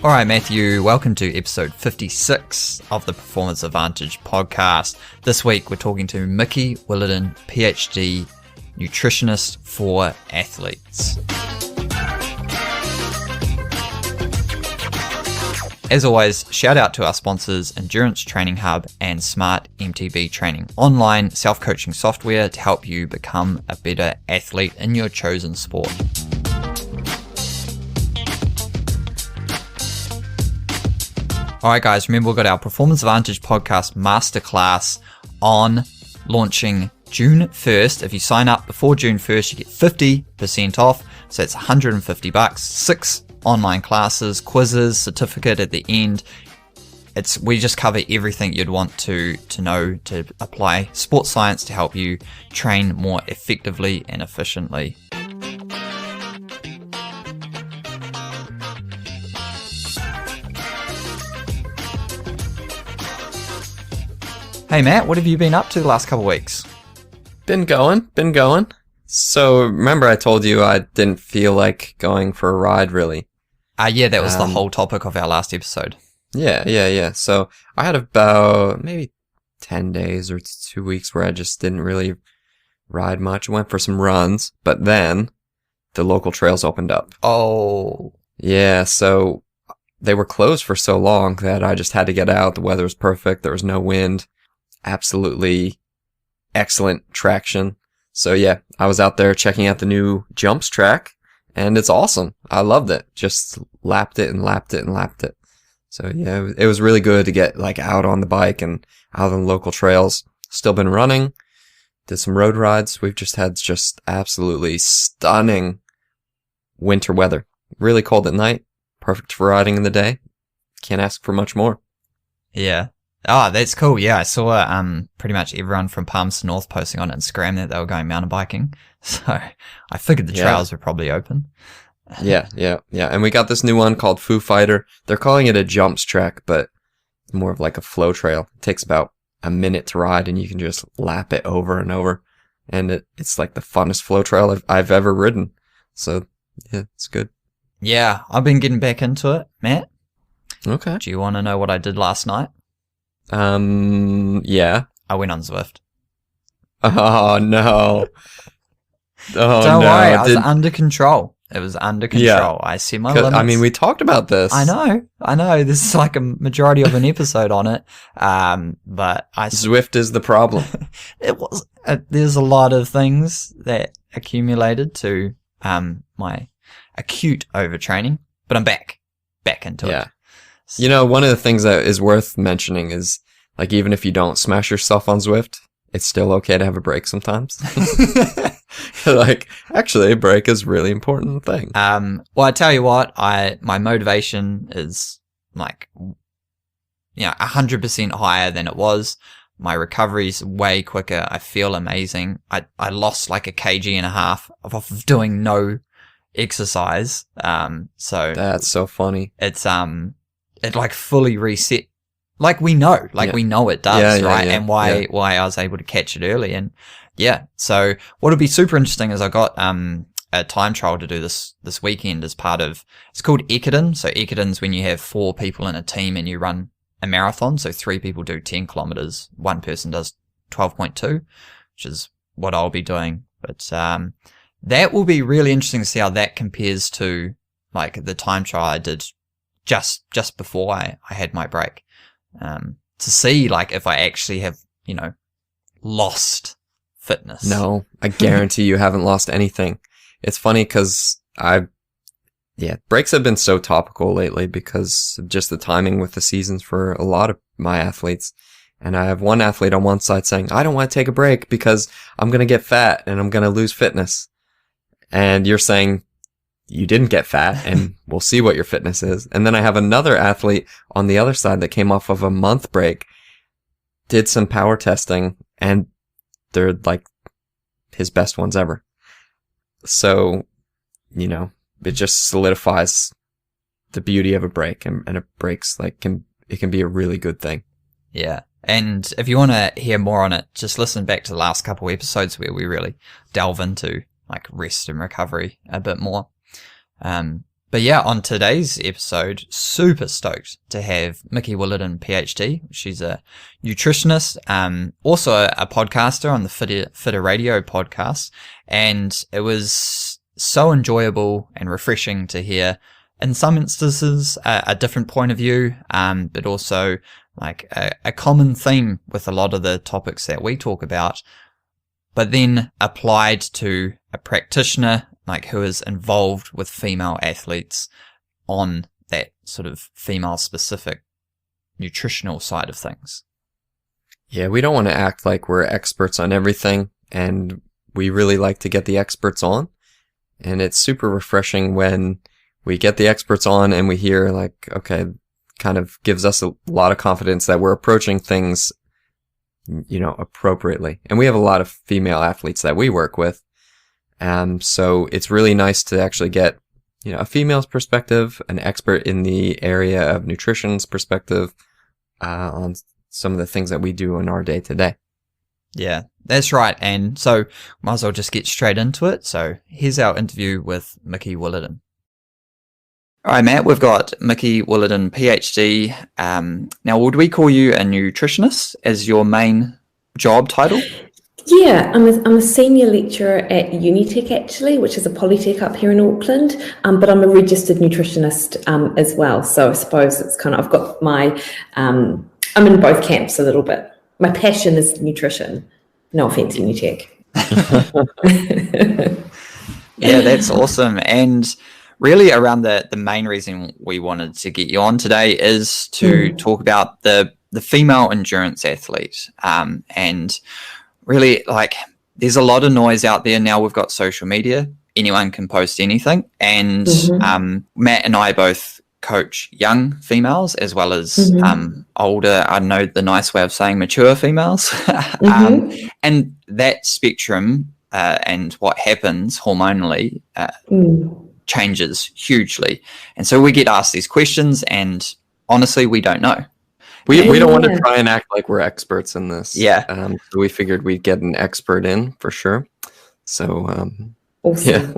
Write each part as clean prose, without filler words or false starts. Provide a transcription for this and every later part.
All right, Matthew, welcome to episode 56 of the Performance Advantage podcast. This week, we're talking to Mikki Willden Ph.D, nutritionist for athletes. As always, shout out to our sponsors, Endurance Training Hub and Smart MTB Training, online self-coaching software to help you become a better athlete in your chosen sport. Alright guys, remember we've got our Performance Advantage podcast Masterclass on launching June 1st. If you sign up before June 1st, you get 50% off. So it's $150, 6 online classes, quizzes, certificate at the end. We just cover everything you'd want to know to apply sports science to help you train more effectively and efficiently. Hey Matt, what have you been up to the last couple of weeks? Been going. So remember I told you I didn't feel like going for a ride really. Yeah, that was the whole topic of our last episode. Yeah. So I had about maybe 10 days or 2 weeks where I just didn't really ride much. Went for some runs, but then the local trails opened up. Oh. Yeah, so they were closed for so long that I just had to get out. The weather was perfect. There was no wind. Absolutely excellent traction. So yeah, I was out there checking out the new jumps track and it's awesome. I loved it. Just lapped it. So yeah, it was really good to get like out on the bike and out on the local trails. Still been running. Did some road rides. We've just had just absolutely stunning winter weather. Really cold at night. Perfect for riding in the day. Can't ask for much more. Yeah. Oh, that's cool. Yeah, I saw pretty much everyone from Palms to North posting on Instagram that they were going mountain biking. So I figured the trails were probably open. Yeah. And we got this new one called Foo Fighter. They're calling it a jumps track, but more of like a flow trail. It takes about a minute to ride and you can just lap it over and over. And it's like the funnest flow trail I've ever ridden. So yeah, it's good. Yeah, I've been getting back into it, Matt. Okay. Do you want to know what I did last night? Yeah. I went on Zwift. Oh, no. Don't worry, I was under control. It was under control. Yeah. I set my limits. I mean, we talked about this. I know. This is like a majority of an episode on it. But Zwift is the problem. It was, there's a lot of things that accumulated to, my acute overtraining, but I'm back into it. You know, one of the things that is worth mentioning is, like, even if you don't smash yourself on Zwift, it's still okay to have a break sometimes. Like, actually, a break is a really important thing. Well, I tell you what, my motivation is, like, 100% higher than it was. My recovery's way quicker. I feel amazing. I lost, like, 1.5 kg off of doing no exercise. So that's so funny. It's, it like fully reset, like we know it does, right? And why I was able to catch it early. And yeah, so what'll be super interesting is I got a time trial to do this weekend as part of, it's called Williden. So Williden's when you have 4 people in a team and you run a marathon. So 3 people do 10 kilometers, 1 person does 12.2, which is what I'll be doing. But that will be really interesting to see how that compares to like the time trial I did just before I had my break, to see like if I actually have, lost fitness. No, I guarantee you haven't lost anything. It's funny because breaks have been so topical lately because of just the timing with the seasons for a lot of my athletes. And I have one athlete on one side saying, I don't want to take a break because I'm going to get fat and I'm going to lose fitness. And you're saying, you didn't get fat and we'll see what your fitness is. And then I have another athlete on the other side that came off of a month break, did some power testing, and they're like his best ones ever. So, it just solidifies the beauty of a break, and a break's like it can be a really good thing. Yeah. And if you want to hear more on it, just listen back to the last couple episodes where we really delve into like rest and recovery a bit more. But yeah, on today's episode, super stoked to have Mikki Willden Ph.D. She's a nutritionist, also a podcaster on the Fitter Radio podcast. And it was so enjoyable and refreshing to hear, in some instances, a different point of view, but also like a common theme with a lot of the topics that we talk about, but then applied to a practitioner like who is involved with female athletes on that sort of female specific nutritional side of things. Yeah, we don't want to act like we're experts on everything, and we really like to get the experts on. And it's super refreshing when we get the experts on and we hear like, okay, kind of gives us a lot of confidence that we're approaching things, appropriately. And we have a lot of female athletes that we work with. So it's really nice to actually get, a female's perspective, an expert in the area of nutrition's perspective, on some of the things that we do in our day to day. Yeah, that's right. And so might as well just get straight into it. So here's our interview with Mikki Willden. All right, Matt, we've got Mikki Willden Ph.D. Now, would we call you a nutritionist as your main job title? Yeah, I'm a senior lecturer at Unitec actually, which is a polytech up here in Auckland, but I'm a registered nutritionist as well. So I suppose it's kind of, I've got my, I'm in both camps a little bit. My passion is nutrition. No offense, Unitec. Yeah, that's awesome. And really around the main reason we wanted to get you on today is to talk about the female endurance athlete, and really, like, there's a lot of noise out there now. We've got social media. Anyone can post anything. And Matt and I both coach young females as well as older, I don't know the nice way of saying mature females. And that spectrum and what happens hormonally changes hugely. And so we get asked these questions, and honestly, we don't know. We don't want to try and act like we're experts in this. Yeah. So we figured we'd get an expert in for sure. So, awesome.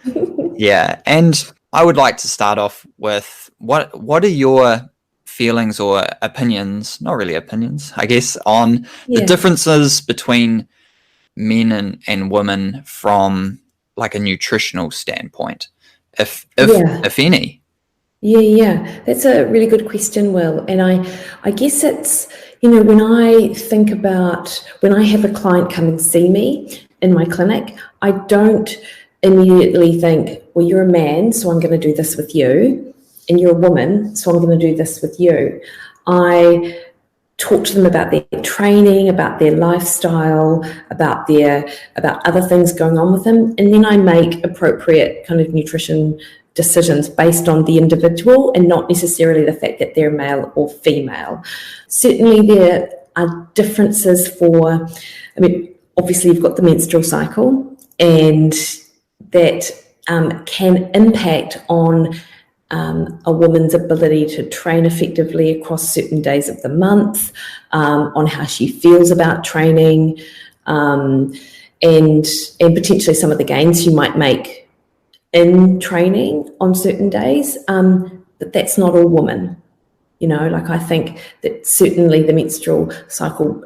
Yeah. Yeah. And I would like to start off with what are your feelings or opinions, not really opinions, I guess, on the differences between men and women from like a nutritional standpoint, if any? Yeah, that's a really good question, Will. And I guess it's, when I think about when I have a client come and see me in my clinic, I don't immediately think, well, you're a man, so I'm going to do this with you, and you're a woman, so I'm going to do this with you. I talk to them about their training, about their lifestyle, about other things going on with them, and then I make appropriate kind of nutrition decisions based on the individual and not necessarily the fact that they're male or female. Certainly there are differences obviously you've got the menstrual cycle, and that can impact on a woman's ability to train effectively across certain days of the month, on how she feels about training, and potentially some of the gains she might make in training on certain days, but that's not all women. I think that certainly the menstrual cycle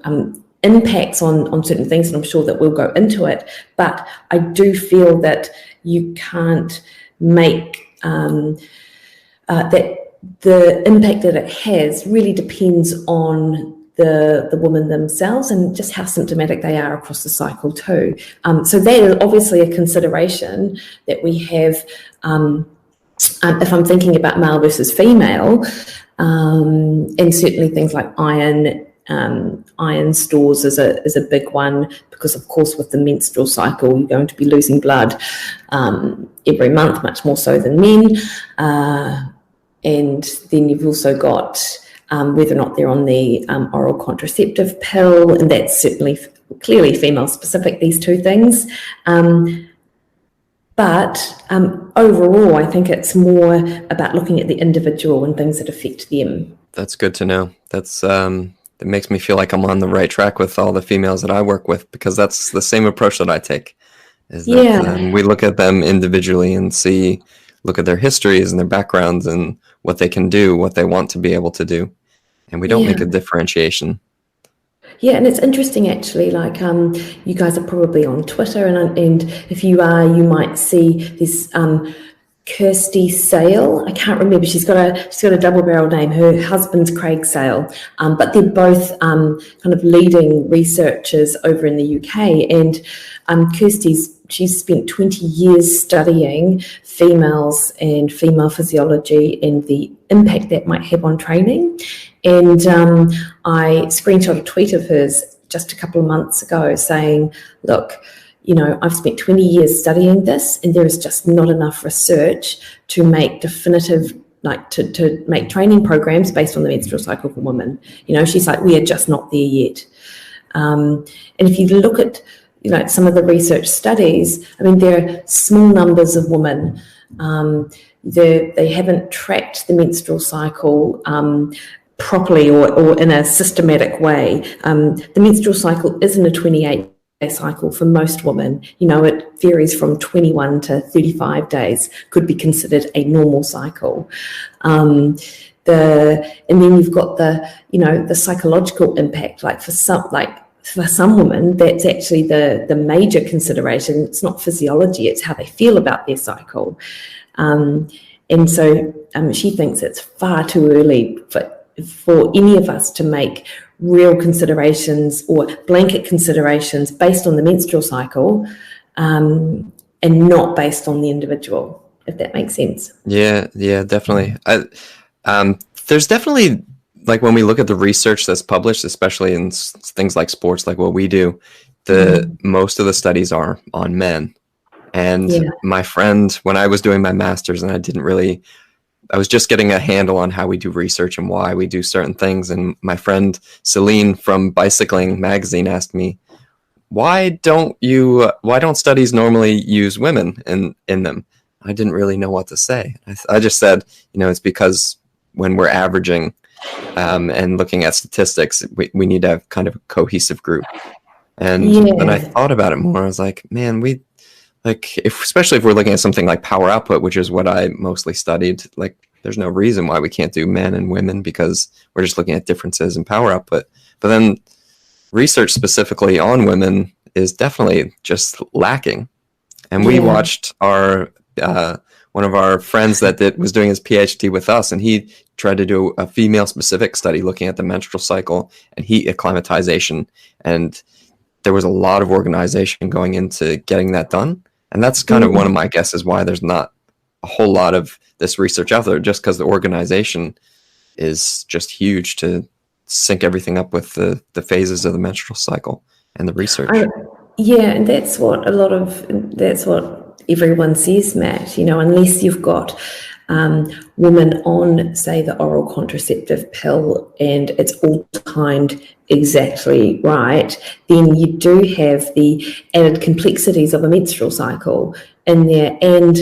impacts on certain things, and I'm sure that we'll go into it, but I do feel that you can't make that the impact that it has really depends on the women themselves and just how symptomatic they are across the cycle too. So that is obviously a consideration that we have if I'm thinking about male versus female, and certainly things like iron stores is a big one, because of course with the menstrual cycle you're going to be losing blood every month, much more so than men, and then you've also got whether or not they're on the oral contraceptive pill, and that's certainly clearly female specific, these two things. But overall, I think it's more about looking at the individual and things that affect them. That's good to know. That's it makes me feel like I'm on the right track with all the females that I work with, because that's the same approach that I take. Is that we look at them individually and look at their histories and their backgrounds and what they can do, what they want to be able to do, and we don't make a differentiation. Yeah, and it's interesting actually, like you guys are probably on Twitter, and if you are, you might see this Kirsty Sale. I can't remember. She's got a double barrel name. Her husband's Craig Sale, but they're both kind of leading researchers over in the UK. And she's spent 20 years studying females and female physiology and the impact that might have on training. And I screenshot a tweet of hers just a couple of months ago saying, look, I've spent 20 years studying this, and there is just not enough research to make definitive, to make training programs based on the menstrual cycle for women. She's like, we are just not there yet. And if you look at, some of the research studies, I mean, there are small numbers of women. They haven't tracked the menstrual cycle properly or in a systematic way. The menstrual cycle isn't a 28 cycle for most women. It varies from 21 to 35 days, could be considered a normal cycle. And then you've got the psychological impact, for some women, that's actually the major consideration. It's not physiology, it's how they feel about their cycle. And so she thinks it's far too early for any of us to make real considerations or blanket considerations based on the menstrual cycle, and not based on the individual, if that makes sense. Yeah, definitely. There's definitely, when we look at the research that's published, especially in things like sports, like what we do, most of the studies are on men. And my friend, when I was doing my master's, and I was just getting a handle on how we do research and why we do certain things. And my friend Celine from Bicycling Magazine asked me, why don't studies normally use women in them? I didn't really know what to say. I just said, it's because when we're averaging and looking at statistics, we need to have kind of a cohesive group. And then I thought about it more. I was like, man, especially if we're looking at something like power output, which is what I mostly studied, there's no reason why we can't do men and women, because we're just looking at differences in power output. But then research specifically on women is definitely just lacking. And we watched one of our friends that was doing his PhD with us, and he tried to do a female specific study looking at the menstrual cycle and heat acclimatization. And there was a lot of organization going into getting that done. And that's kind of one of my guesses why there's not a whole lot of this research out there, just because the organization is just huge to sync everything up with the phases of the menstrual cycle and the research. And that's what everyone says, Matt, unless you've got women on, say, the oral contraceptive pill and it's all timed exactly right, then you do have the added complexities of a menstrual cycle in there, and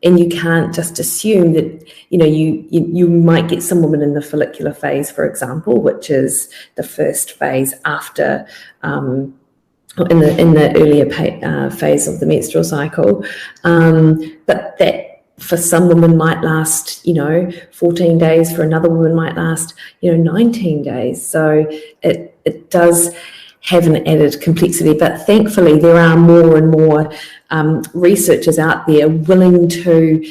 you can't just assume that you might get some women in the follicular phase, for example, which is the first phase after in the earlier phase of the menstrual cycle, but that for some women might last 14 days, for another woman might last 19 days. So it does have an added complexity, but thankfully there are more and more researchers out there willing to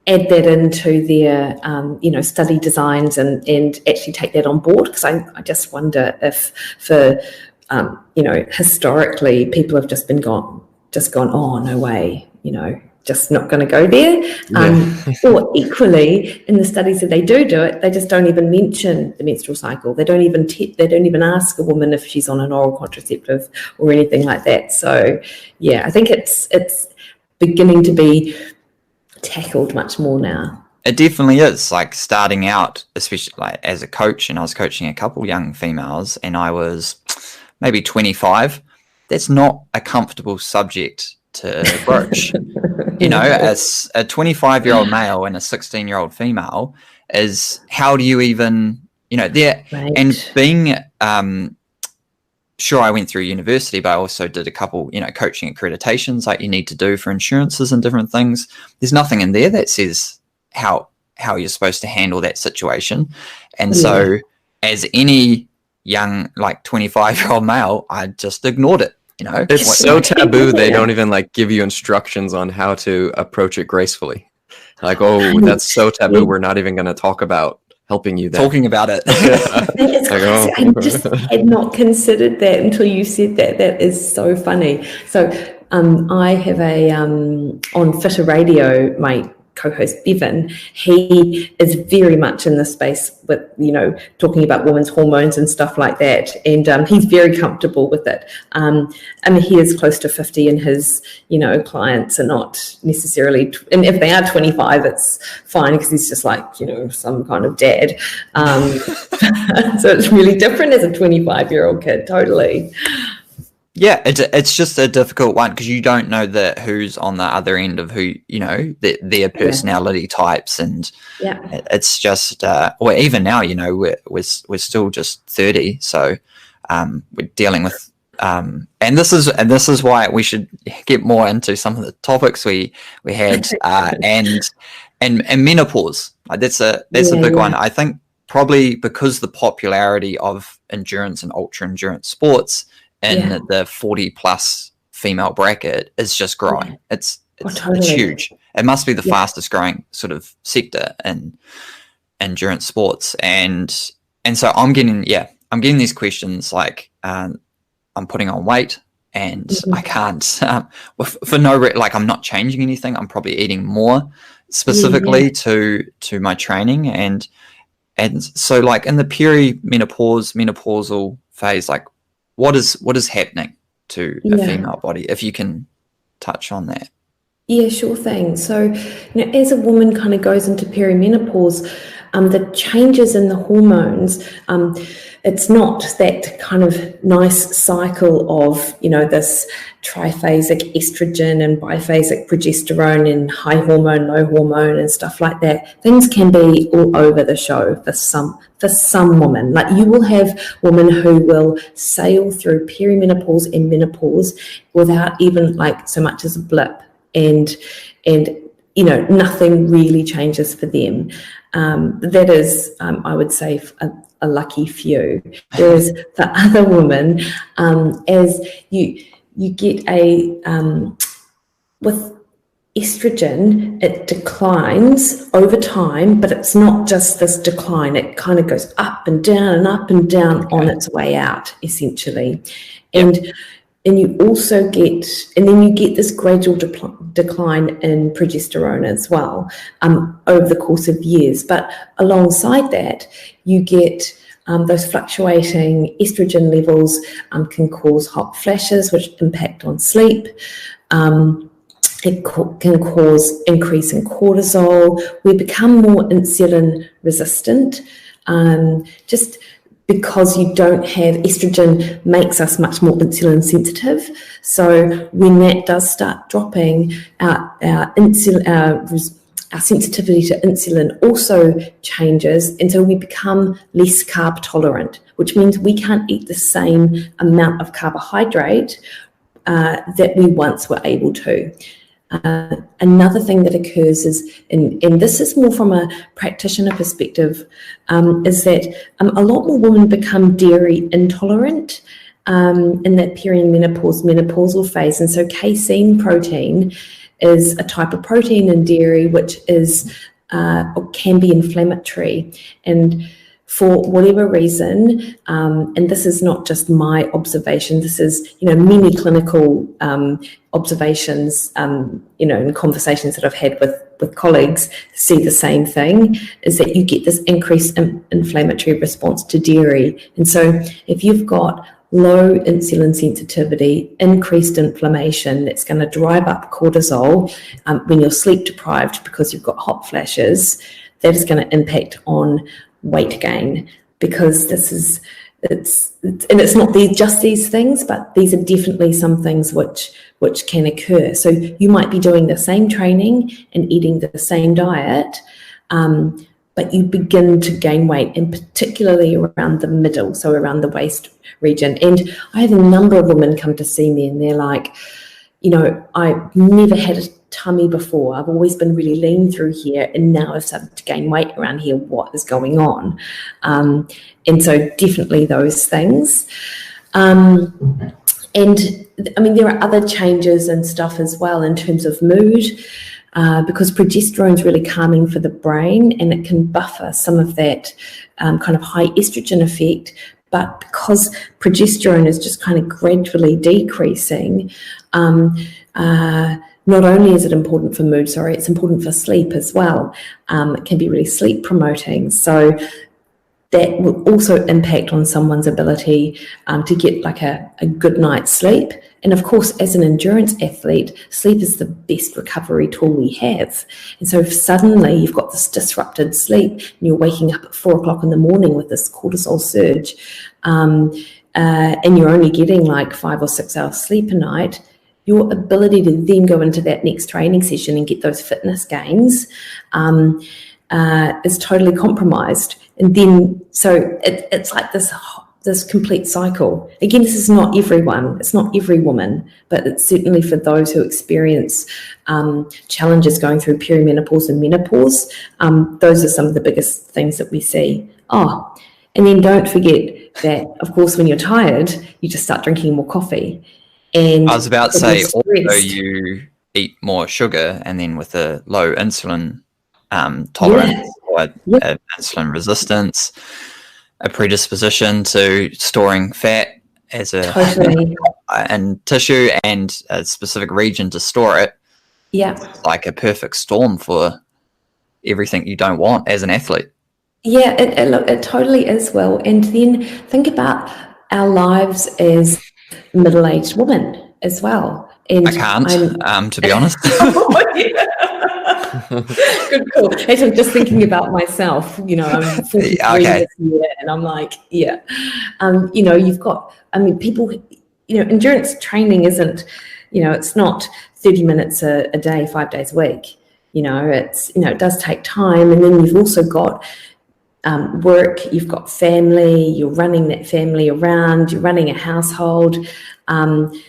add that into their study designs and actually take that on board, because I just wonder if for historically people have just gone, oh no way, just not going to go there. Or equally, in the studies that they do it, they just don't even mention the menstrual cycle. They don't even ask a woman if she's on an oral contraceptive or anything like that. So I think it's beginning to be tackled much more now. It definitely is. Starting out, especially as a coach, and I was coaching a couple young females, and I was maybe 25. That's not a comfortable subject to broach. As a 25-year-old male and a 16-year-old female, is how do you even there. Right. And being, sure, I went through university, but I also did a couple, coaching accreditations like you need to do for insurances and different things. There's nothing in there that says how you're supposed to handle that situation. And so as any young, like 25-year-old male, I just ignored it. It's so taboo. They don't even like give you instructions on how to approach it gracefully. Like, oh, that's so taboo. We're not even going to talk about helping you there. Talking about it. I just had not considered that until you said that. That is so funny. So I have on Fitter Radio, my co-host Bevan, he is very much in the space with, talking about women's hormones and stuff like that. And he's very comfortable with it. He is close to 50 and his, clients are not necessarily, and if they are 25, it's fine because he's just like, some kind of dad. So it's really different as a 25-year-old kid, totally. Yeah, it's just a difficult one because you don't know who's on the other end of who, their personality types, and it's just well, even now, we're still just 30, so we're dealing with and this is why we should get more into some of the topics we had and menopause. That's a big one. I think probably because the popularity of endurance and ultra endurance sports in the 40 plus female bracket is just growing. It's huge. It must be the fastest growing sort of sector in endurance sports. And so I'm getting these questions like, I'm putting on weight and I can't, for no, like I'm not changing anything. I'm probably eating more specifically to my training. And so like in the menopausal phase, like, what is happening to a female body, if you can touch on that? Yeah, sure thing. So, as a woman kind of goes into perimenopause, the changes in the hormones, it's not that kind of nice cycle of, this triphasic estrogen and biphasic progesterone and high hormone, low hormone and stuff like that. Things can be all over the show for some women. Like you will have women who will sail through perimenopause and menopause without even like so much as a blip, and nothing really changes for them. That is, I would say, a lucky few. Whereas for other women, as you get with estrogen, it declines over time, but it's not just this decline. It kind of goes up and down on its way out, essentially. And you also get, and then you get this gradual decline in progesterone as well over the course of years. But alongside that, you get those fluctuating estrogen levels can cause hot flashes, which impact on sleep. It can cause increase in cortisol. We become more insulin resistant, just because you don't have estrogen makes us much more insulin sensitive. So when that does start dropping, our sensitivity to insulin also changes, and so we become less carb tolerant, which means we can't eat the same amount of carbohydrate that we once were able to. Another thing that occurs is, and this is more from a practitioner perspective, is that a lot more women become dairy intolerant in that menopausal phase. And so casein protein is a type of protein in dairy which is or can be inflammatory. And for whatever reason, and this is not just my observation, this is, many clinical observations, in conversations that I've had with colleagues see the same thing, is that you get this increased inflammatory response to dairy. And so if you've got low insulin sensitivity, increased inflammation, that's going to drive up cortisol when you're sleep deprived because you've got hot flashes, that is going to impact on weight gain, because it's not just these things, but these are definitely some things which can occur. So you might be doing the same training and eating the same diet, but you begin to gain weight, and particularly around the middle, so around the waist region. And I have a number of women come to see me, and they're like, I've never had a tummy before. I've always been really lean through here, and now I've started to gain weight around here. What is going on? And so definitely those things. And I mean, there are other changes and stuff as well in terms of mood, because progesterone is really calming for the brain, and it can buffer some of that kind of high estrogen effect. But because progesterone is just kind of gradually decreasing, not only is it important for mood, it's important for sleep as well. It can be really sleep promoting. So that will also impact on someone's ability to get like a good night's sleep. And of course, as an endurance athlete, sleep is the best recovery tool we have. And so if suddenly you've got this disrupted sleep and you're waking up at 4 o'clock in the morning with this cortisol surge, and you're only getting like 5 or 6 hours sleep a night, your ability to then go into that next training session and get those fitness gains is totally compromised. And then, so it's like this complete cycle. Again, this is not everyone, it's not every woman, but it's certainly for those who experience challenges going through perimenopause and menopause. Those are some of the biggest things that we see. Oh, and then don't forget that, of course, when you're tired, you just start drinking more coffee. And I was about to say, also you eat more sugar, and then with a low insulin tolerance or insulin resistance, a predisposition to storing fat as a and tissue and a specific region to store it. Yeah, like a perfect storm for everything you don't want as an athlete. Yeah, it totally is, Will. And then think about our lives as middle-aged women as well. And I can't, to be honest. Good call. Actually, I'm just thinking about myself. I'm 43 this year, and I'm like, you've got, people, endurance training isn't, it's not 30 minutes a day, 5 days a week. It does take time. And then you've also got work, you've got family, you're running that family around, you're running a household.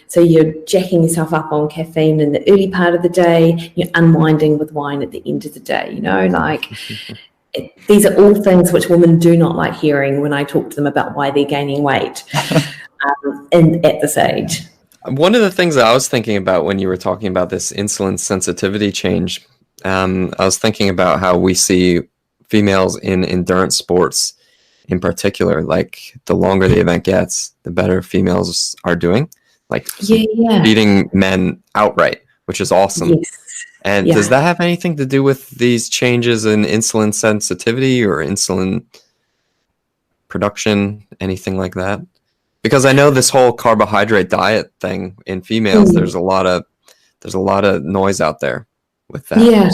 So you're jacking yourself up on caffeine in the early part of the day, you're unwinding with wine at the end of the day, these are all things which women do not like hearing when I talk to them about why they're gaining weight and at this age. One of the things that I was thinking about when you were talking about this insulin sensitivity change, I was thinking about how we see females in endurance sports in particular, like the longer the event gets, the better females are doing, like beating men outright, which is awesome. Yes. And does that have anything to do with these changes in insulin sensitivity or insulin production, anything like that? Because I know this whole carbohydrate diet thing in females, there's a lot of noise out there with that. Yeah.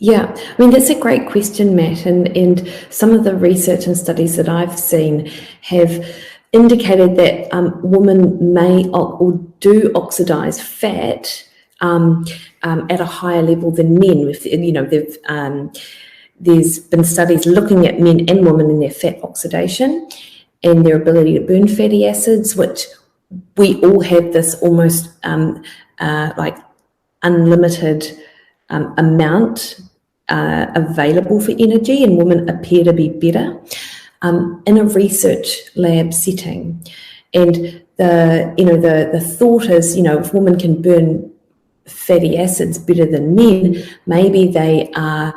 Yeah, that's a great question, Matt, and some of the research and studies that I've seen have indicated that women may or do oxidize fat at a higher level than men. There's been studies looking at men and women in their fat oxidation and their ability to burn fatty acids, which we all have this almost like unlimited amount available for energy, and women appear to be better in a research lab setting. And the thought is, if women can burn fatty acids better than men, maybe they are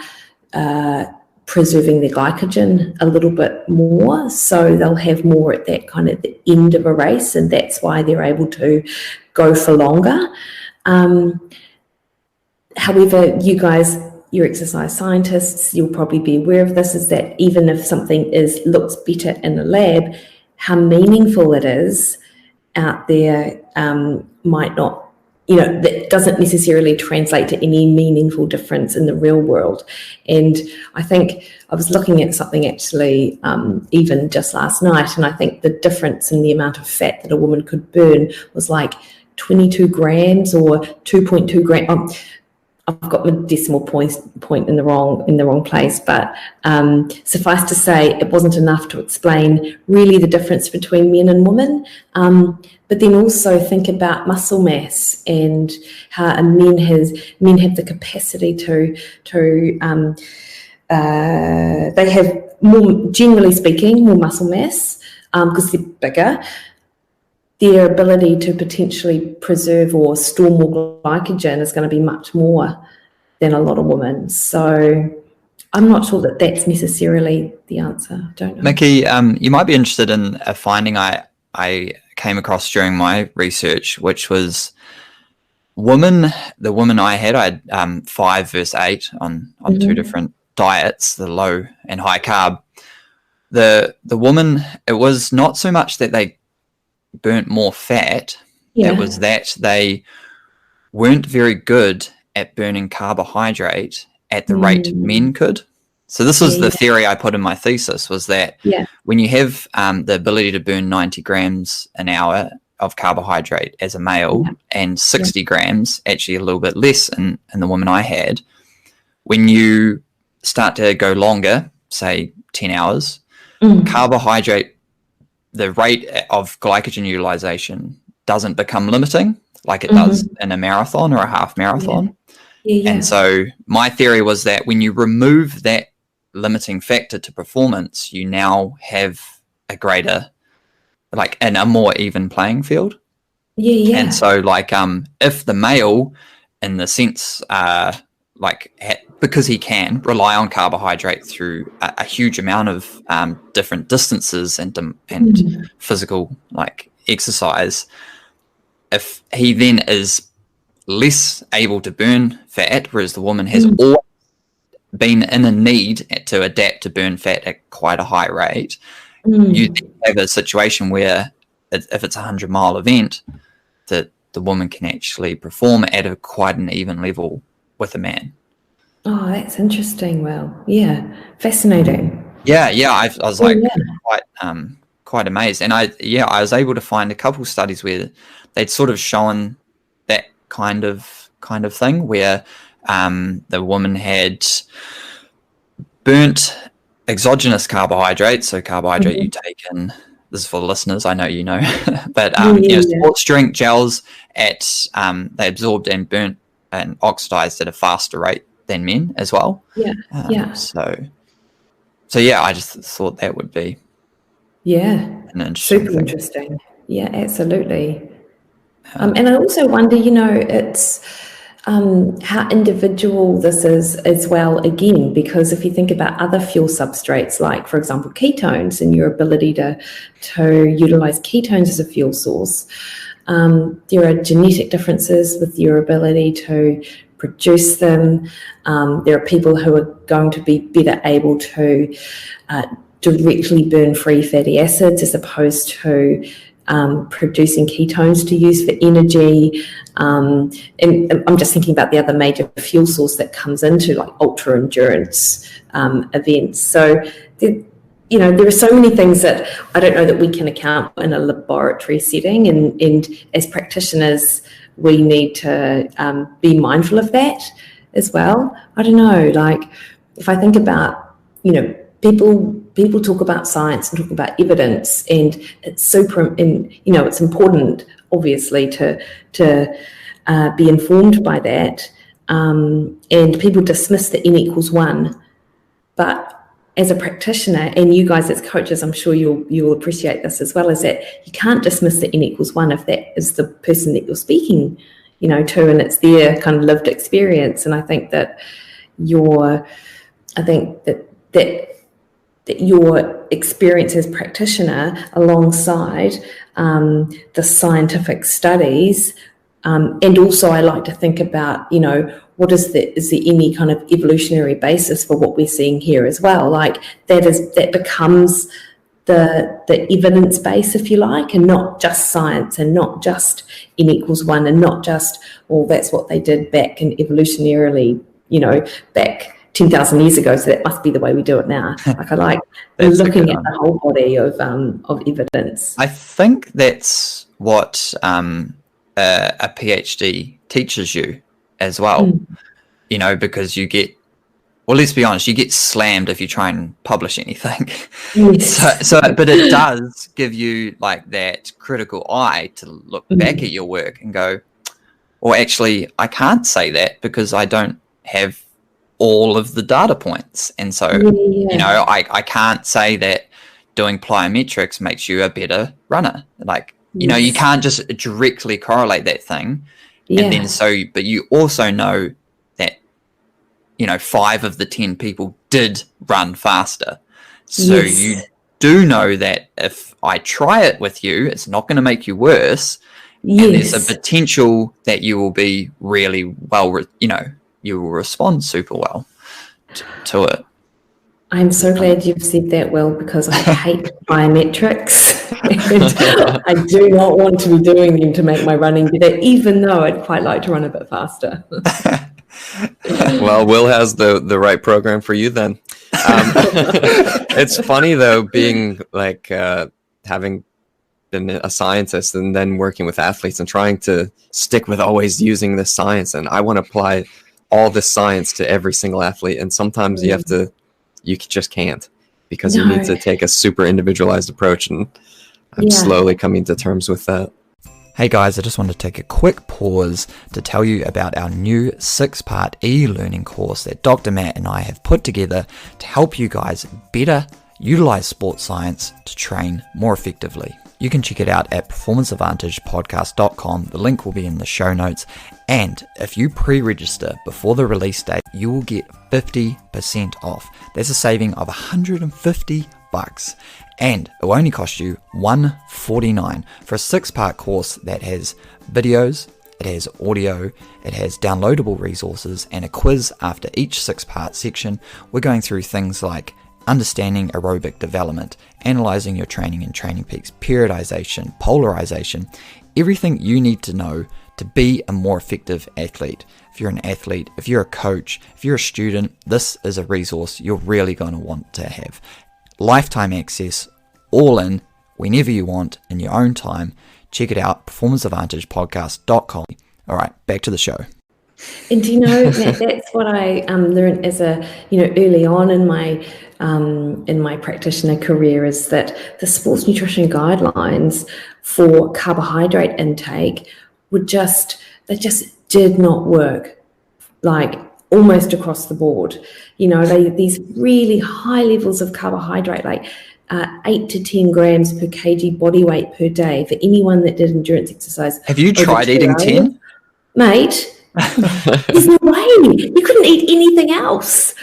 preserving their glycogen a little bit more, so they'll have more at that kind of the end of a race, and that's why they're able to go for longer. However, you guys, you're exercise scientists, you'll probably be aware of this, is that even if something looks better in the lab, how meaningful it is out there might not, that doesn't necessarily translate to any meaningful difference in the real world. And I think I was looking at something actually even just last night, and I think the difference in the amount of fat that a woman could burn was like 22 grams or 2.2 grams. I've got my decimal point in the wrong place, but suffice to say, it wasn't enough to explain really the difference between men and women. But then also think about muscle mass and how men have the capacity to they have more, generally speaking, more muscle mass because they're bigger. Their ability to potentially preserve or store more glycogen is going to be much more than a lot of women. So I'm not sure that that's necessarily the answer. I don't know. Mikki, you might be interested in a finding I came across during my research, which was the woman I had 5 versus 8 on two different diets, the low and high carb. The woman, it was not so much that they burnt more fat, it was that they weren't very good at burning carbohydrate at the rate men could. So this was the theory I put in my thesis, was that when you have the ability to burn 90 grams an hour of carbohydrate as a male and 60 grams, actually a little bit less in the woman I had, when you start to go longer, say 10 hours, carbohydrate, the rate of glycogen utilization doesn't become limiting like it does in a marathon or a half marathon. And so my theory was that when you remove that limiting factor to performance, you now have a greater, like, and a more even playing field. And so, like, if the male, in the sense, because he can rely on carbohydrate through a huge amount of different distances and physical, like, exercise, if he then is less able to burn fat, whereas the woman has always been in a need to adapt to burn fat at quite a high rate, you then have a situation where if it's a 100-mile event, that the woman can actually perform at quite an even level with a man. Oh, that's interesting. Well, fascinating. I was like quite amazed, and I was able to find a couple of studies where they'd sort of shown that kind of thing, where the woman had burnt exogenous carbohydrates, so carbohydrate you take in. This is for the listeners, I know you know, but sports drink gels they absorbed and burnt and oxidized at a faster rate than men as well. So I just thought that would be an interesting super interesting. Yeah, absolutely. And I also wonder, it's how individual this is as well, again, because if you think about other fuel substrates, like, for example, ketones, and your ability to utilize ketones as a fuel source, there are genetic differences with your ability to produce them. There are people who are going to be better able to directly burn free fatty acids as opposed to producing ketones to use for energy. And I'm just thinking about the other major fuel source that comes into, like, ultra endurance events. So there are so many things that I don't know that we can account in a laboratory setting, and as practitioners we need to be mindful of that as well. I don't know, like, if I think about, people talk about science and talk about evidence, and it's it's important, obviously, to be informed by that. And people dismiss the N equals 1, but as a practitioner, and you guys as coaches, I'm sure you'll appreciate this as well, is that you can't dismiss the N equals 1 if that is the person that you're speaking, to, and it's their kind of lived experience. And I think that your experience as practitioner, alongside the scientific studies, and also I like to think about, is there any kind of evolutionary basis for what we're seeing here as well? Like, that becomes the evidence base, if you like, and not just science, and not just N equals 1, and not just, well, that's what they did back in evolutionarily, back 10,000 years ago, so that must be the way we do it now. Like, I like looking at the whole body of evidence. I think that's what a PhD teaches you as well. because you get, well, let's be honest, you get slammed if you try and publish anything. Yes. But it does give you like that critical eye to look back at your work and go, well, actually, I can't say that because I don't have all of the data points. And so, I can't say that doing plyometrics makes you a better runner. Like, you can't just directly correlate that thing. And then but you also know that, 5 of the 10 people did run faster. So you do know that if I try it with you, it's not going to make you worse. And there's a potential that you will be really well, you will respond super well to it. I'm so glad you've said that, Will, because I hate biometrics and I do not want to be doing them to make my running better, even though I'd quite like to run a bit faster. Well, Will has the right program for you then. It's funny, though, being like having been a scientist and then working with athletes and trying to stick with always using this science. And I want to apply all this science to every single athlete. And sometimes you just can't, because you need to take a super individualized approach. And I'm slowly coming to terms with that. Hey guys, I just want to take a quick pause to tell you about our new 6-part e-learning course that Dr. Matt and I have put together to help you guys better utilize sports science to train more effectively. You can check it out at performanceadvantagepodcast.com. The link will be in the show notes. And if you pre-register before the release date, you will get 50% off. That's a saving of $150. And it will only cost you $149 for a 6-part course that has videos, it has audio, it has downloadable resources, and a quiz after each 6-part section. We're going through things like understanding aerobic development, analyzing your training and training peaks, periodization, polarization, everything you need to know to be a more effective athlete. If you're an athlete, if you're a coach, if you're a student, this is a resource you're really going to want to have. Lifetime access, all in, whenever you want, in your own time. Check it out, performanceadvantagepodcast.com. All right, back to the show. And do you know, Matt, that's what I learned as early on in my practitioner career, is that the sports nutrition guidelines for carbohydrate intake they just did not work, like almost across the board. These really high levels of carbohydrate, like 8 to 10 grams per kg body weight per day for anyone that did endurance exercise. Have you tried eating 10? Mate, there's no way. You couldn't eat anything else,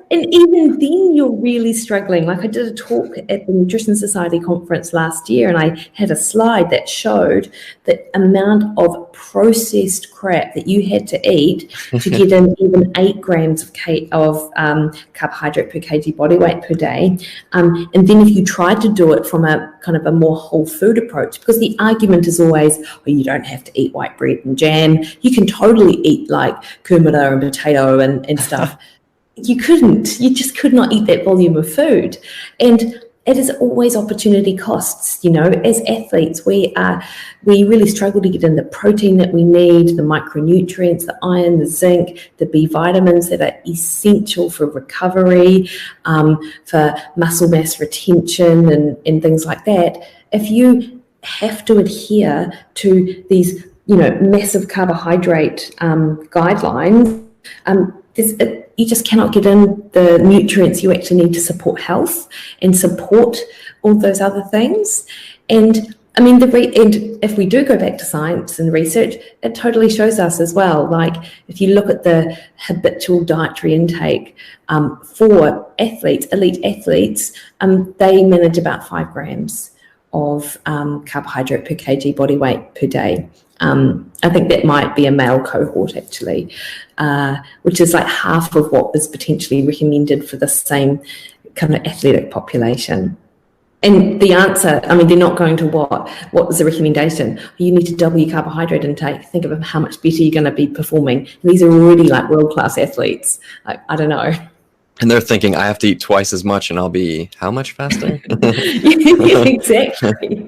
and even then you're really struggling. Like, I did a talk at the Nutrition Society conference last year, and I had a slide that showed the amount of processed crap that you had to eat to get in even 8 grams of carbohydrate per kg body weight per day. And then if you tried to do it from a kind of a more whole food approach, because the argument is always, you don't have to eat white bread and jam. You can totally eat like kumara and potato and stuff. You just could not eat that volume of food. And it is always opportunity costs. As athletes, we really struggle to get in the protein that we need, the micronutrients, the iron, the zinc, the B vitamins that are essential for recovery, for muscle mass retention and things like that. If you have to adhere to these, massive carbohydrate guidelines, you just cannot get in the nutrients you actually need to support health and support all those other things. And I mean, and if we do go back to science and research, it totally shows us as well. Like, if you look at the habitual dietary intake for athletes, elite athletes, they manage about 5 grams of carbohydrate per kg body weight per day. I think that might be a male cohort, actually, which is like half of what is potentially recommended for the same kind of athletic population. And the answer, I mean, they're not going to what was the recommendation? You need to double your carbohydrate intake. Think of how much better you're going to be performing. And these are already like world-class athletes. Like, I don't know. And they're thinking, I have to eat twice as much and I'll be how much faster? Yeah, exactly.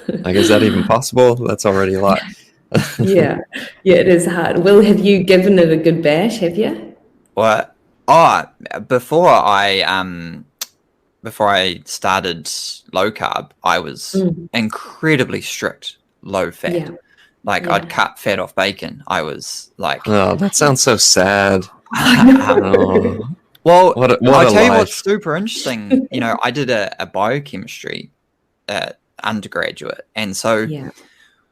Like, is that even possible? That's already a lot. Yeah, it is hard. Will, have you given it a good bash? Have you? Well, before I started low carb, I was incredibly strict low fat. Yeah. Like I'd cut fat off bacon. I was like, Oh, that sounds so sad. well, what I'll a tell you life. what's super interesting. I did a biochemistry undergraduate, and so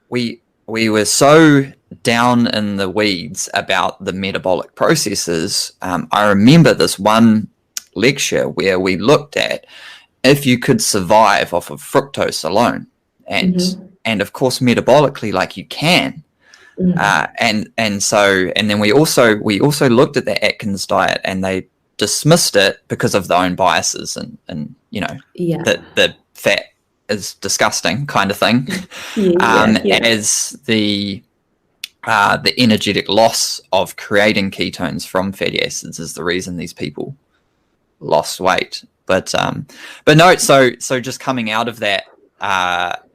we were so down in the weeds about the metabolic processes. I remember this one lecture where we looked at if you could survive off of fructose alone, and of course metabolically, like you can. And then we also looked at the Atkins diet, and they dismissed it because of their own biases and that the fat is disgusting kind of thing. As the energetic loss of creating ketones from fatty acids is the reason these people lost weight. But no, so just coming out of that,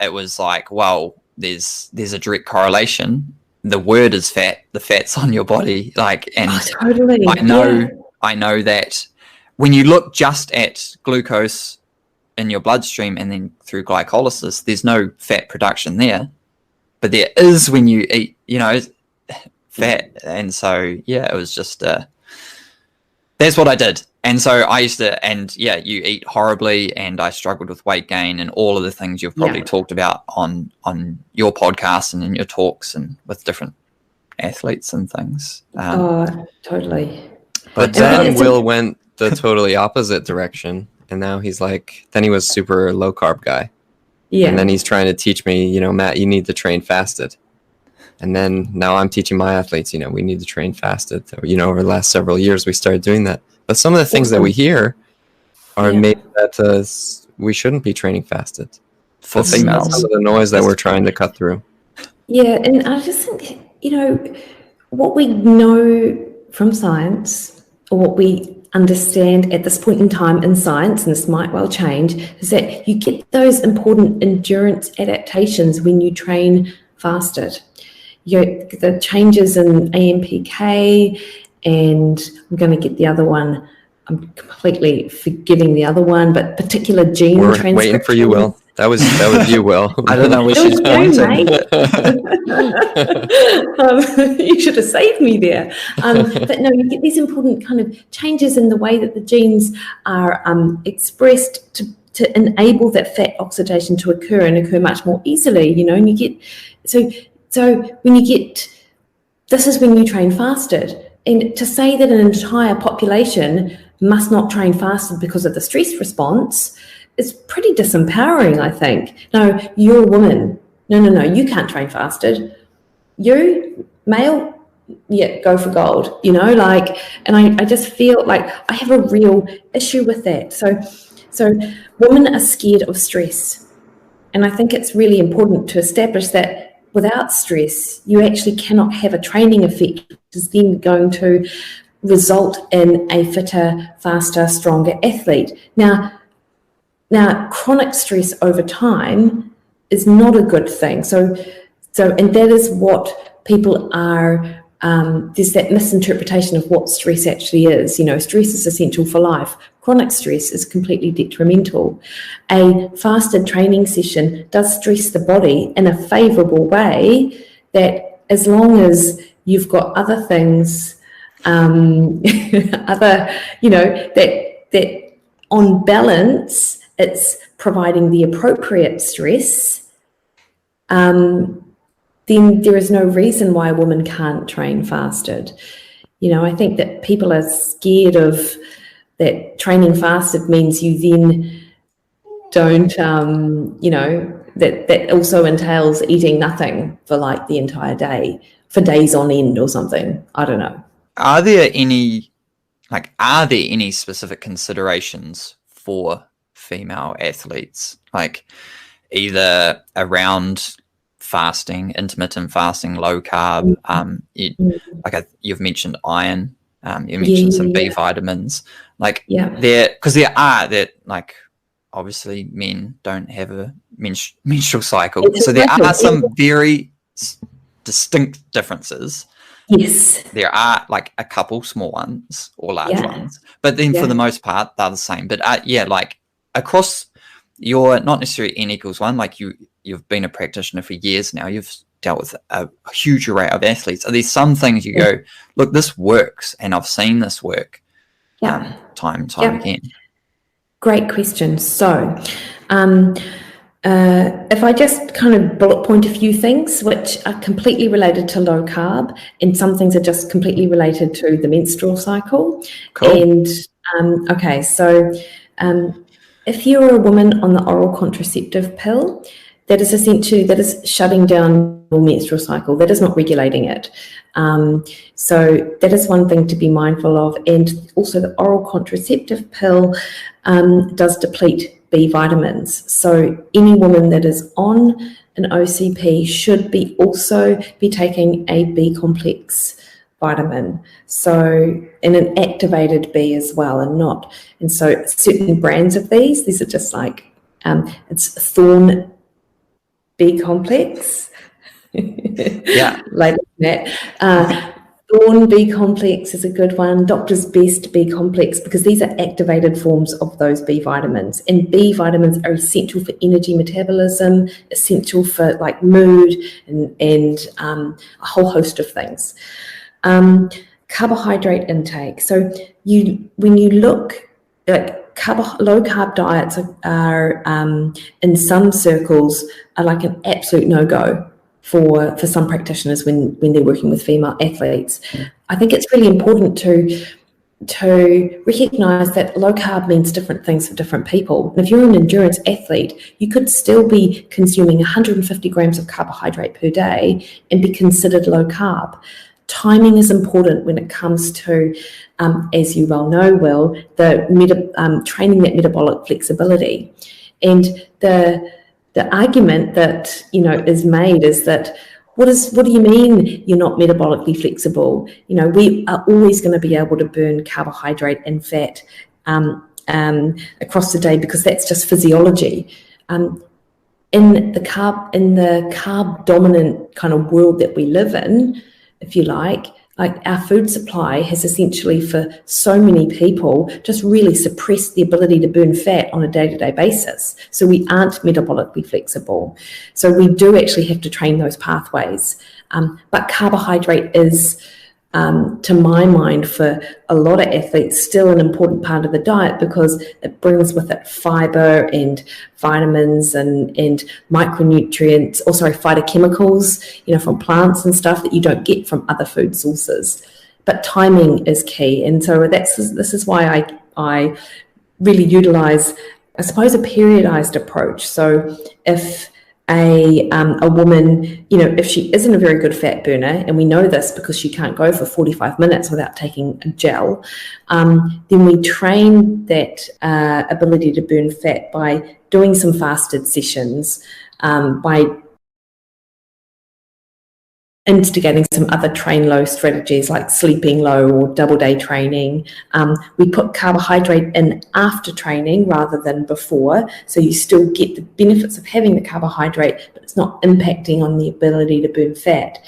it was like, well, there's a direct correlation. The word is fat, the fat's on your body, totally. I know that when you look just at glucose in your bloodstream and then through glycolysis, there's no fat production there, but there is when you eat, fat. And so, it was just, that's what I did. And so I used to, you eat horribly, and I struggled with weight gain and all of the things you've probably talked about on your podcast and in your talks and with different athletes and things. Totally. But then Will went the totally opposite direction, and now he's like, then he was super low carb guy. Yeah. And then he's trying to teach me, Matt, you need to train fasted. And then now I'm teaching my athletes, we need to train fasted. Over the last several years, we started doing that. But some of the things that we hear are maybe that we shouldn't be training fasted. For females. Some of the noise that we're trying to cut through. Yeah, and I just think, what we know from science, or what we understand at this point in time in science, and this might well change, is that you get those important endurance adaptations when you train fasted. The changes in AMPK, and I'm going to get the other one. I'm completely forgetting the other one, but particular gene transcription. We're waiting for you, Will. That was you, Will. I don't know where she's pointing. You should have saved me there. But no, you get these important kind of changes in the way that the genes are expressed to enable that fat oxidation to occur and occur much more easily. And you get so when you get, this is when you train fasted. And to say that an entire population must not train fasted because of the stress response is pretty disempowering, I think. No, you're a woman. No, you can't train fasted. You, male, go for gold, and I just feel like I have a real issue with that. So women are scared of stress. And I think it's really important to establish that without stress, you actually cannot have a training effect, which is then going to result in a fitter, faster, stronger athlete. Now, chronic stress over time is not a good thing. So, and that is what people are. There's that misinterpretation of what stress actually is. Stress is essential for life. Chronic stress is completely detrimental. A fasted training session does stress the body in a favorable way, that as long as you've got other things, that on balance, it's providing the appropriate stress, then there is no reason why a woman can't train fasted. I think that people are scared of that training fasted means you then don't, that also entails eating nothing for like the entire day, for days on end or something. I don't know. Are there any specific considerations for female athletes, like either around fasting, intermittent fasting, low carb? You've mentioned iron. You mentioned some B vitamins. Obviously men don't have a menstrual cycle, so there are some very distinct differences. Yes. There are like a couple small ones or large Yeah. ones, but then for the most part, they're the same. But like across your, not necessarily N equals 1, like you've been a practitioner for years now, you've dealt with a huge array of athletes. Are there some things you go, look, this works, and I've seen this work time again? Great question. So, if I just kind of bullet point a few things which are completely related to low carb, and some things are just completely related to the menstrual cycle. Cool. And okay, so if you're a woman on the oral contraceptive pill, that is shutting down your menstrual cycle. That is not regulating it. So that is one thing to be mindful of. And also the oral contraceptive pill does deplete B vitamins. So any woman that is on an OCP should also be taking a B complex vitamin. So, and an activated B as well, and so certain brands of these are just like, it's Thorn B complex. Yeah. Like that. Thorn B complex is a good one. Doctor's Best B complex, because these are activated forms of those B vitamins. And B vitamins are essential for energy metabolism, essential for like mood and a whole host of things. Carbohydrate intake. So when you look at low carb diets are in some circles are like an absolute no-go for some practitioners when they're working with female athletes. I think it's really important to recognize that low carb means different things for different people. And if you're an endurance athlete, you could still be consuming 150 grams of carbohydrate per day and be considered low carb. Timing is important when it comes to, as you well know, Will, training that metabolic flexibility. And the argument that is made is that what do you mean you're not metabolically flexible? We are always going to be able to burn carbohydrate and fat across the day, because that's just physiology. In the carb dominant kind of world that we live in, if you like our food supply has essentially for so many people just really suppressed the ability to burn fat on a day-to-day basis. So we aren't metabolically flexible. So we do actually have to train those pathways. But carbohydrate is, to my mind, for a lot of athletes, still an important part of the diet, because it brings with it fiber and vitamins and micronutrients, phytochemicals, from plants and stuff that you don't get from other food sources. But timing is key. And so this is why I really utilize, I suppose, a periodized approach. So if a woman, if she isn't a very good fat burner, and we know this because she can't go for 45 minutes without taking a gel, then we train that ability to burn fat by doing some fasted sessions, by instigating some other train low strategies like sleeping low or double day training. We put carbohydrate in after training rather than before, so you still get the benefits of having the carbohydrate, but it's not impacting on the ability to burn fat.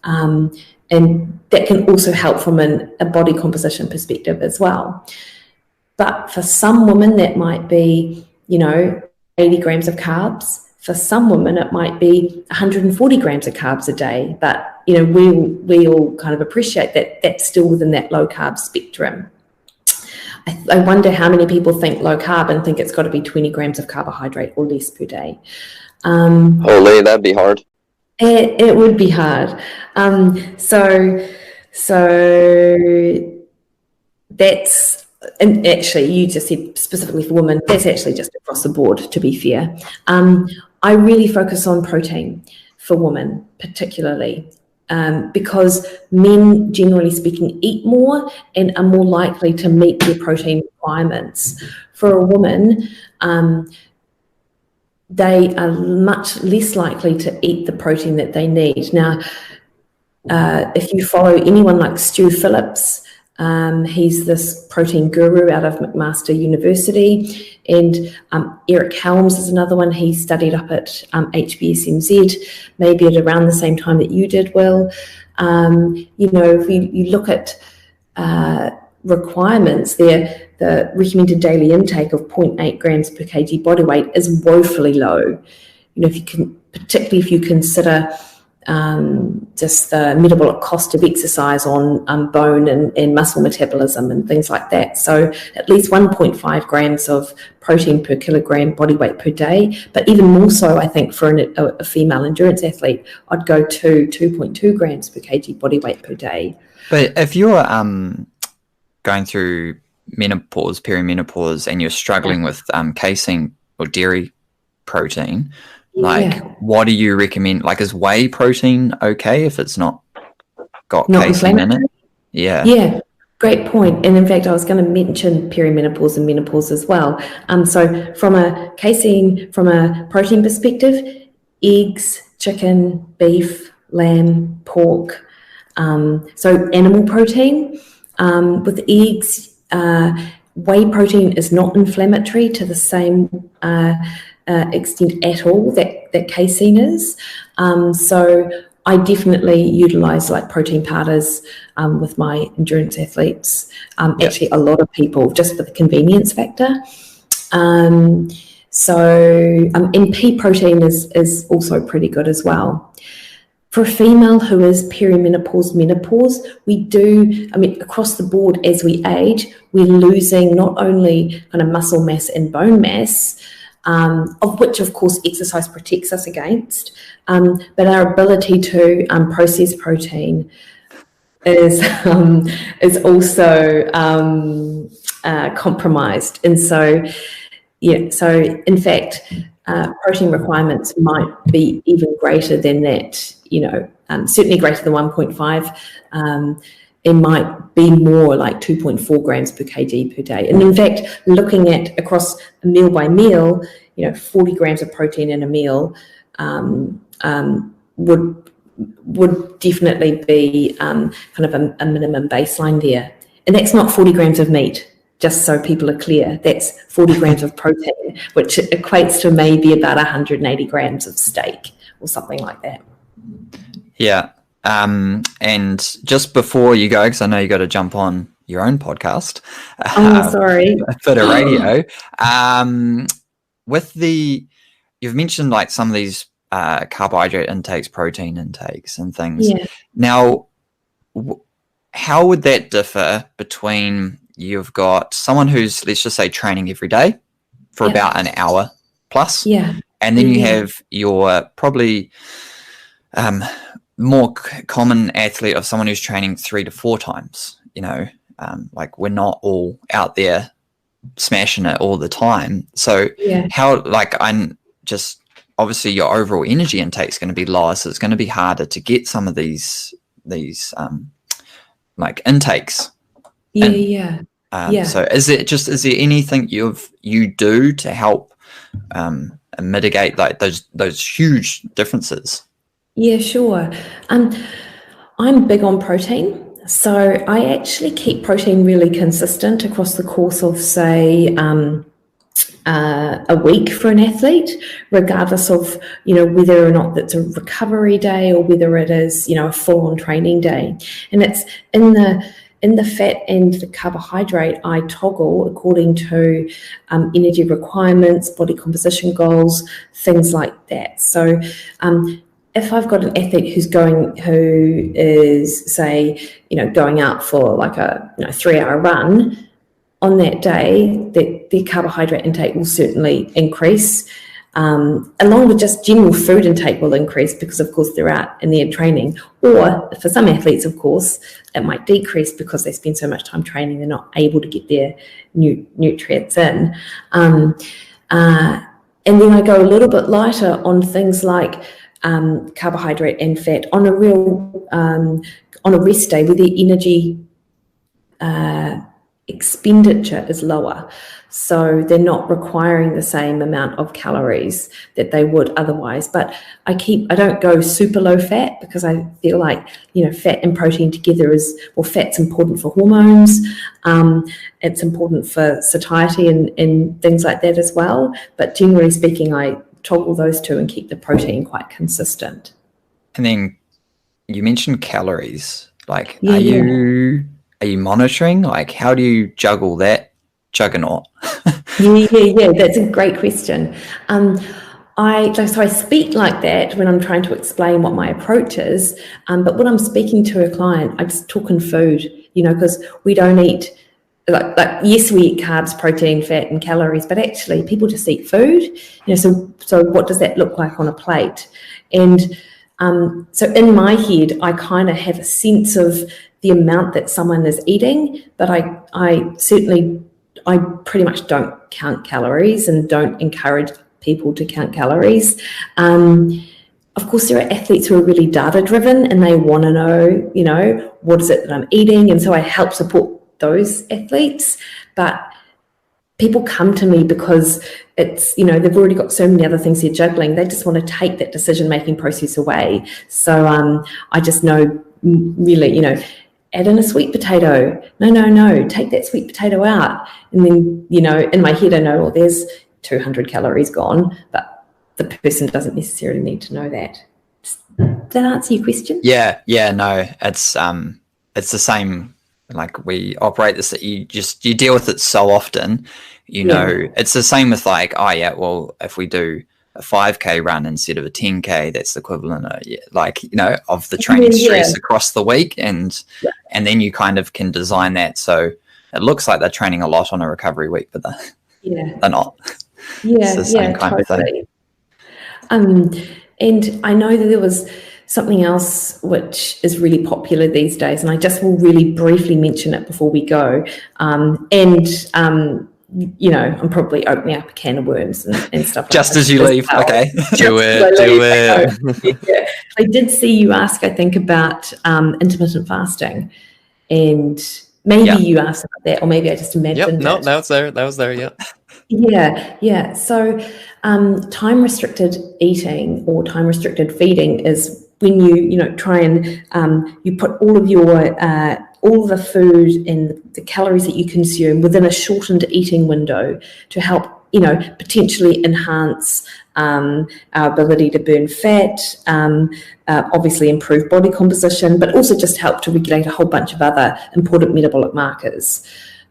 And that can also help from a body composition perspective as well. But for some women, that might be 80 grams of carbs. For some women, it might be 140 grams of carbs a day, but we all kind of appreciate that that's still within that low carb spectrum. I wonder how many people think low carb and think it's got to be 20 grams of carbohydrate or less per day. Holy, that'd be hard. It would be hard. So that's, and actually you just said specifically for women, that's actually just across the board, to be fair. I really focus on protein for women particularly, because men, generally speaking, eat more and are more likely to meet their protein requirements. For a woman, they are much less likely to eat the protein that they need. Now, if you follow anyone like Stu Phillips, He's this protein guru out of McMaster University. And Eric Helms is another one. He studied up at HBSMZ, maybe at around the same time that you did, Will. If you look at requirements there, the recommended daily intake of 0.8 grams per kg body weight is woefully low. Particularly if you consider just the metabolic cost of exercise on bone and muscle metabolism and things like that. So at least 1.5 grams of protein per kilogram body weight per day, but even more so, I think, for a female endurance athlete, I'd go to 2.2 grams per kg body weight per day. But if you're going through menopause, perimenopause, and you're struggling with casein or dairy protein, what do you recommend? Like, is whey protein okay if it's not got casein in it? Yeah, great point. And in fact, I was going to mention perimenopause and menopause as well. So from a protein perspective, eggs, chicken, beef, lamb, pork. So animal protein. With eggs, whey protein is not inflammatory to the same extent at all that casein is. So I definitely utilize like protein powders with my endurance athletes. Actually, a lot of people, just for the convenience factor. And pea protein is also pretty good as well. For a female who is perimenopause, menopause, we do, across the board as we age, we're losing not only kind of muscle mass and bone mass, of which, of course, exercise protects us against, but our ability to process protein is also compromised. And so in fact, protein requirements might be even greater than that, certainly greater than 1.5. It might be more like 2.4 grams per kg per day. And in fact, looking at across a meal by meal, 40 grams of protein in a meal would definitely be kind of a minimum baseline there. And that's not 40 grams of meat, just so people are clear. That's 40 grams of protein, which equates to maybe about 180 grams of steak or something like that. Yeah. And just before you go, because I know you got to jump on your own podcast. Sorry. For the radio. You've mentioned like some of these carbohydrate intakes, protein intakes and things. Yeah. Now, how would that differ between you've got someone who's, let's just say, training every day for about an hour plus. Yeah. And then you have your probably more common athlete of someone who's training 3 to 4 times, like we're not all out there smashing it all the time. So how, like, I'm just, obviously your overall energy intake is going to be lower. So it's going to be harder to get some of these like intakes. Yeah. So is there anything you do to help mitigate like those huge differences? Yeah, sure. I'm big on protein. So I actually keep protein really consistent across the course of, say, a week for an athlete, regardless of, whether or not that's a recovery day or whether it is, a full-on training day. And it's in the fat and the carbohydrate, I toggle according to energy requirements, body composition goals, things like that. So if I've got an athlete who is, say, going out for like a 3-hour run, on that day, their carbohydrate intake will certainly increase, along with just general food intake will increase because, of course, they're out and they're training. Or for some athletes, of course, it might decrease because they spend so much time training, they're not able to get their nutrients in. And then I go a little bit lighter on things like carbohydrate and fat on a rest day where the expenditure is lower. So they're not requiring the same amount of calories that they would otherwise. But I don't go super low fat, because I feel like, fat and protein together fat's important for hormones. It's important for satiety and things like that as well. But generally speaking, I toggle those two and keep the protein quite consistent. And then you mentioned calories. Like, are you monitoring? Like, how do you juggle that juggernaut? Yeah. That's a great question. So I speak like that when I'm trying to explain what my approach is. But when I'm speaking to a client, I just talk in food, because we don't eat, like yes, we eat carbs, protein, fat, and calories, but actually people just eat food. So what does that look like on a plate? And so in my head, I kind of have a sense of the amount that someone is eating, but I pretty much don't count calories and don't encourage people to count calories. Of course, there are athletes who are really data driven and they want to know, what is it that I'm eating? And so I help support those athletes. But people come to me because it's, they've already got so many other things they're juggling. They just want to take that decision-making process away. So I just know, really, add in a sweet potato. No, take that sweet potato out. And then, in my head, I know, well, there's 200 calories gone, but the person doesn't necessarily need to know that. Does that answer your question? Yeah, no, it's the same. Like, we operate this, that you deal with it so often, it's the same with like, well, if we do a 5K run instead of a 10K, that's the equivalent of, of the training stress across the week. And then you kind of can design that. So it looks like they're training a lot on a recovery week, but they're not. It's the same kind of thing. And I know that there was something else which is really popular these days, and I just will really briefly mention it before we go. I'm probably opening up a can of worms and stuff. Just as you leave, okay. Do it. I did see you ask, I think, about intermittent fasting, and maybe you asked about that, or maybe I just imagined it. No, that was there, yeah. Yeah. So time restricted eating or time restricted feeding is when you try and you put all of your all the food and the calories that you consume within a shortened eating window to help potentially enhance our ability to burn fat, obviously improve body composition, but also just help to regulate a whole bunch of other important metabolic markers.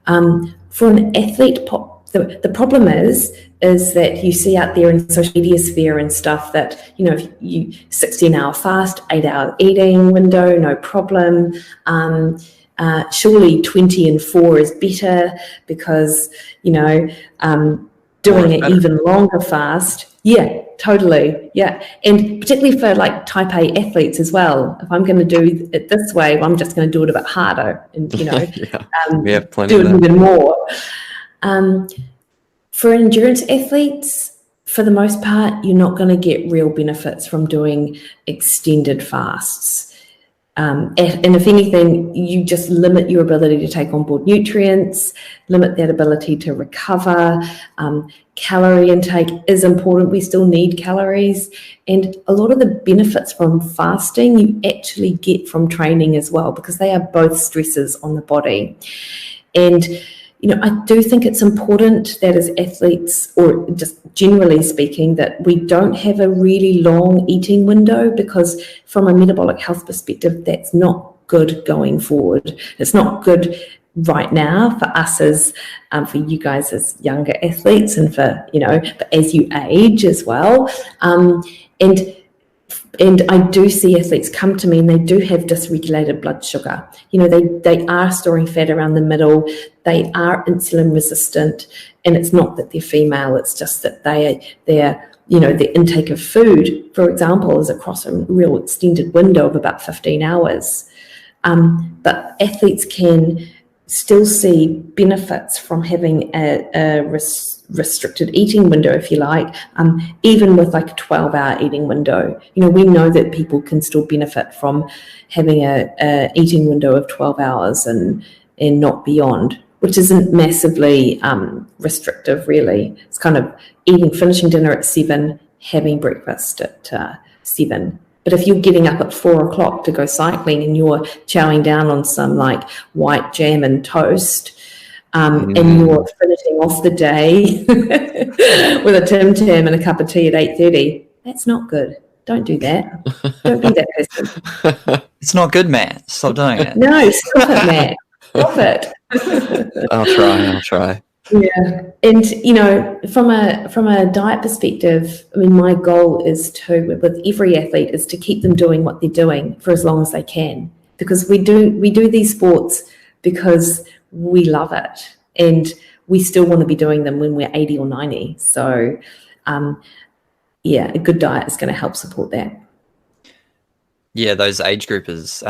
For an athlete the problem is that you see out there in the social media sphere and stuff that, if you 16-hour fast, 8-hour eating window, no problem. Surely 20 and 4 is better because, doing an even longer fast. Yeah, totally. Yeah. And particularly for like type A athletes as well. If I'm going to do it this way, I'm just going to do it a bit harder and, we have plenty do of it that. even more. For endurance athletes, for the most part, you're not going to get real benefits from doing extended fasts. And if anything, you just limit your ability to take on board nutrients, limit that ability to recover. Calorie intake is important. We still need calories. And a lot of the benefits from fasting you actually get from training as well, because they are both stresses on the body. And I do think it's important that as athletes, or just generally speaking, that we don't have a really long eating window, because from a metabolic health perspective, that's not good going forward. It's not good right now for us as, for you guys as younger athletes, and for, but as you age as well. And I do see athletes come to me and they do have dysregulated blood sugar. They are storing fat around the middle. They are insulin resistant, and it's not that they're female. It's just that their intake of food, for example, is across a real extended window of about 15 hours. But athletes can still see benefits from having a restricted eating window, if you like, even with like a 12-hour eating window. We know that people can still benefit from having a eating window of 12 hours and not beyond. which isn't massively restrictive, really. It's kind of finishing dinner at 7, having breakfast at 7. But if you're getting up at 4 o'clock to go cycling and you're chowing down on some like white jam and toast, and you're finishing off the day with a Tim Tam and a cup of tea at 8:30, that's not good. Don't do that. Don't be that person. It's not good, Matt. Stop doing it. No, stop it, Matt. Stop it. I'll try. Yeah, and you know, from a diet perspective, I mean, my goal is with every athlete is to keep them doing what they're doing for as long as they can, because we do these sports because we love it, and we still want to be doing them when we're 80 or 90. So, yeah, a good diet is going to help support that. Yeah, those age groupers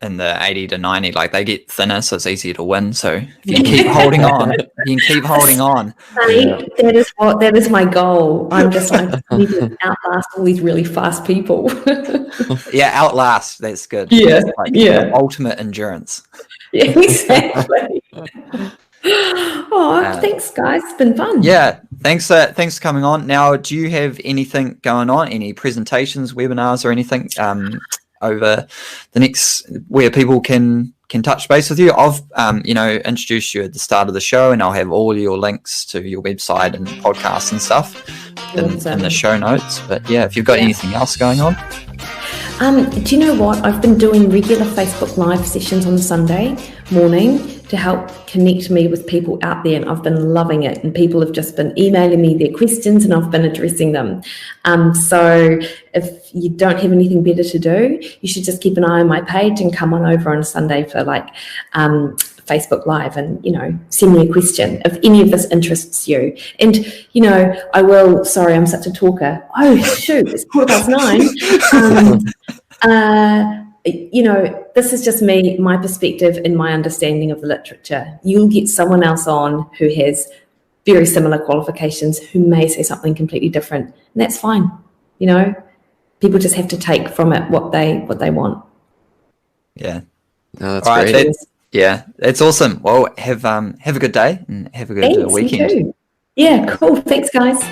in the 80 to 90, like they get thinner, so it's easier to win. So if you can keep holding on, you can keep holding on. That is my goal. I'm just like, I need to outlast all these really fast people. Yeah, outlast. That's good. Yeah, like ultimate endurance. Yeah, exactly. Oh, thanks, guys. It's been fun. Yeah, thanks for coming on. Now, do you have anything going on? Any presentations, webinars, or anything over the next where people can touch base with you? I've introduced you at the start of the show, and I'll have all your links to your website and podcasts and stuff in the show notes. But yeah, if you've got anything else going on. Do you know what? I've been doing regular Facebook Live sessions on Sunday morning to help connect me with people out there, and I've been loving it. And people have just been emailing me their questions, and I've been addressing them. So if you don't have anything better to do, you should just keep an eye on my page and come on over on Sunday for Facebook Live, and send me a question if any of this interests you. And I will. Sorry, I'm such a talker. Oh shoot, it's 9:15. This is just me, my perspective and my understanding of the literature. You'll get someone else on who has very similar qualifications who may say something completely different, and that's fine. People just have to take from it what they want. Yeah. No, that's great. It's awesome. Well, have a good day and have a good weekend. You too. Yeah, cool. Thanks, guys.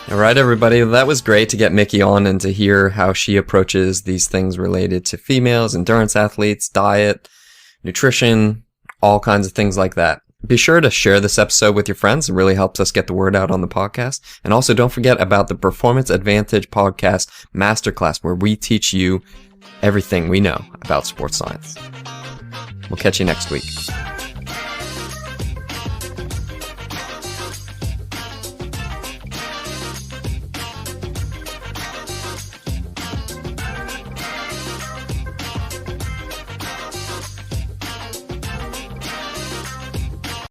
All right, everybody. That was great to get Mikki on and to hear how she approaches these things related to females, endurance athletes, diet, nutrition, all kinds of things like that. Be sure to share this episode with your friends. It really helps us get the word out on the podcast. And also don't forget about the Performance Advantage Podcast Masterclass, where we teach you everything we know about sports science. We'll catch you next week.